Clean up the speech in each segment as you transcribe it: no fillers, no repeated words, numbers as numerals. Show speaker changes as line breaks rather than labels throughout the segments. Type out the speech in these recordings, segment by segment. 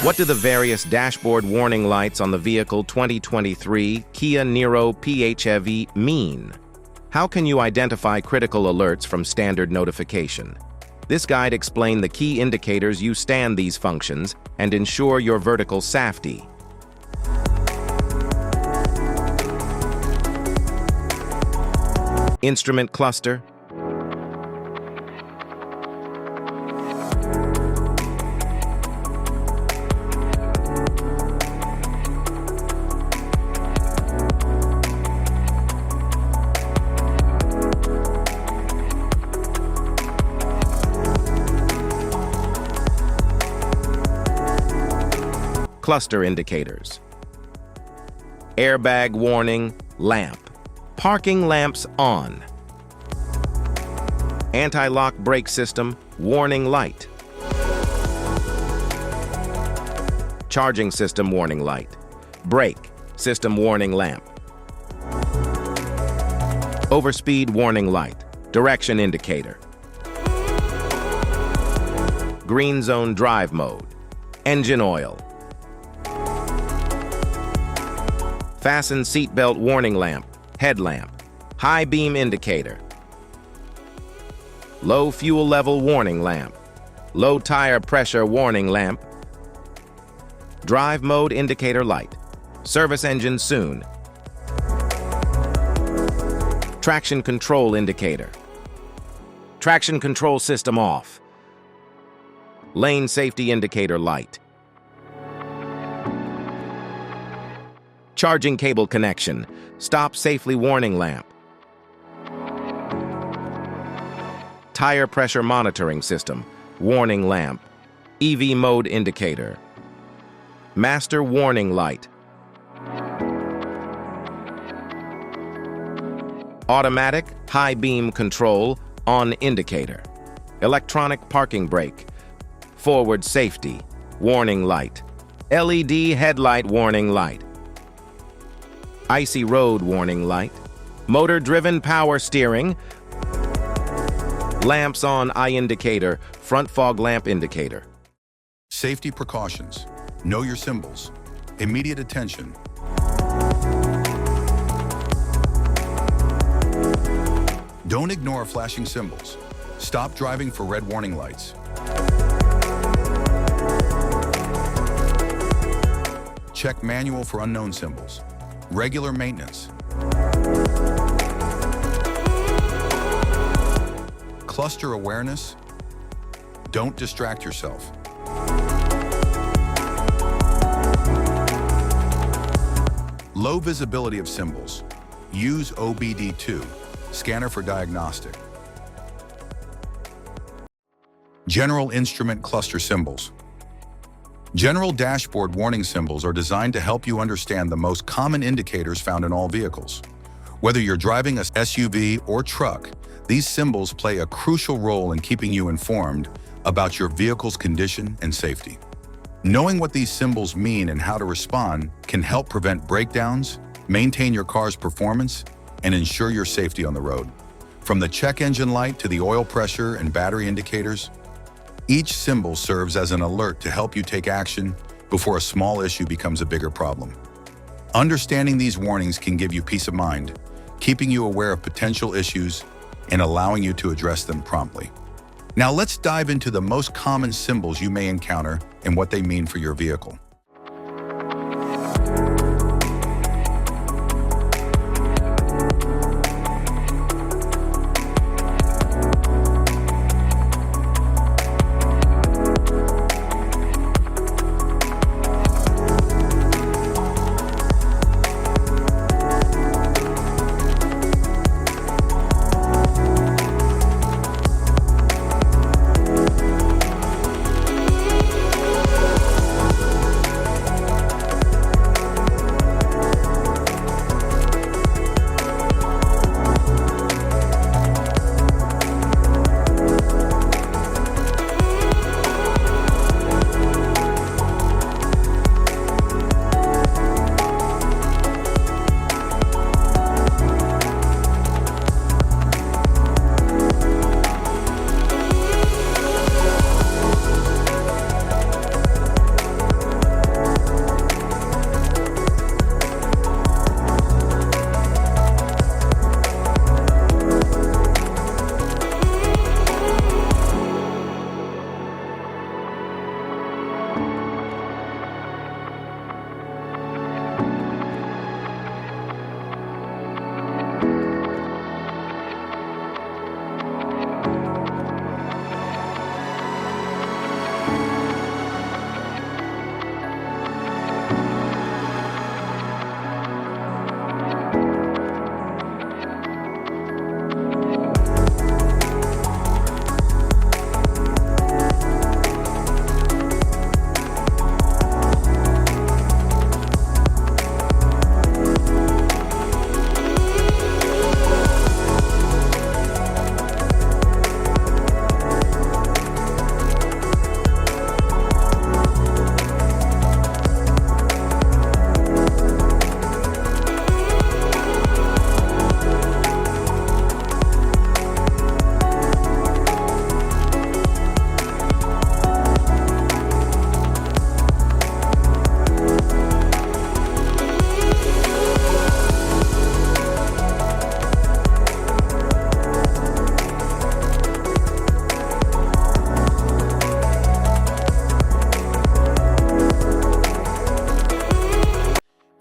What do the various dashboard warning lights on the vehicle 2023 Kia Niro PHEV mean? How can you identify critical alerts from standard notification? This guide explains the key indicators you stand these functions and ensure your vertical safety. Instrument cluster. Cluster indicators. Airbag warning, lamp. Parking lamps on. Anti-lock brake system, warning light. Charging system warning light. Brake system warning lamp. Overspeed warning light. Direction indicator. Green zone drive mode. Engine oil. Fasten seatbelt warning lamp, headlamp, high beam indicator. Low fuel level warning lamp, low tire pressure warning lamp. Drive mode indicator light, service engine soon. Traction control indicator. Traction control system off. Lane safety indicator light. Charging cable connection, stop safely warning lamp. Tire pressure monitoring system, warning lamp. EV mode indicator. Master warning light. Automatic high beam control, on indicator. Electronic parking brake. Forward safety, warning light. LED headlight warning light. Icy road warning light, motor-driven power steering, lamps on eye indicator, front fog lamp indicator.
Safety precautions. Know your symbols. Immediate attention. Don't ignore flashing symbols. Stop driving for red warning lights. Check manual for unknown symbols. Regular maintenance. Cluster awareness. Don't distract yourself. Low visibility of symbols. Use OBD2, scanner for diagnostic. General instrument cluster symbols. General dashboard warning symbols are designed to help you understand the most common indicators found in all vehicles. Whether you're driving a SUV or truck, these symbols play a crucial role in keeping you informed about your vehicle's condition and safety. Knowing what these symbols mean and how to respond can help prevent breakdowns, maintain your car's performance, and ensure your safety on the road. From the check engine light to the oil pressure and battery indicators, each symbol serves as an alert to help you take action before a small issue becomes a bigger problem. Understanding these warnings can give you peace of mind, keeping you aware of potential issues and allowing you to address them promptly. Now let's dive into the most common symbols you may encounter and what they mean for your vehicle.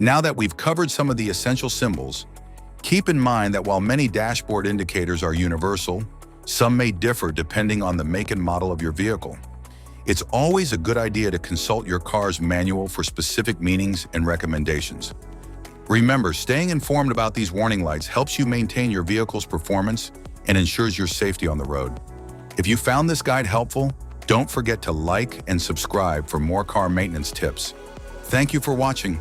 Now that we've covered some of the essential symbols, keep in mind that while many dashboard indicators are universal, some may differ depending on the make and model of your vehicle. It's always a good idea to consult your car's manual for specific meanings and recommendations. Remember, staying informed about these warning lights helps you maintain your vehicle's performance and ensures your safety on the road. If you found this guide helpful, don't forget to like and subscribe for more car maintenance tips. Thank you for watching.